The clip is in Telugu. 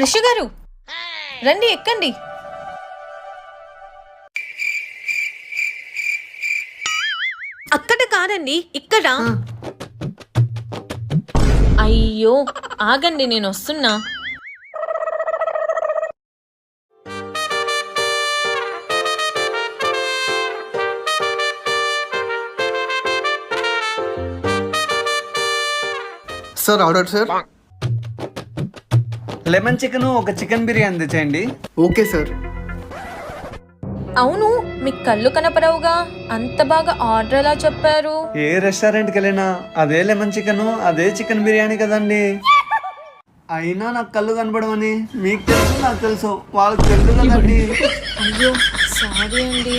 కృషి గారు రండి, ఎక్కండి. అక్కడ కాదండి, ఇక్కడ. అయ్యో ఆగండి, నేను వస్తున్నా. Sir order sir. Lemon chicken, ఒక చికెన్ బిర్యానీ తెచ్చేయండి. Okay sir. అవును, మీకు కళ్ళు కనపడవుగా, అంత బాగా ఆర్డర్ ఎలా చెప్పారు? ఏ రెస్టారెంట్కి వెళ్ళినా అదే లెమన్ చికెన్, అదే చికెన్ బిర్యానీ కదండి. అయినా నాకు కళ్ళు కనపడమని మీకు తెలుసు, నాకు తెలుసు, వాళ్ళకి తెలుసు కదండి. అయ్యో సారీ అండి.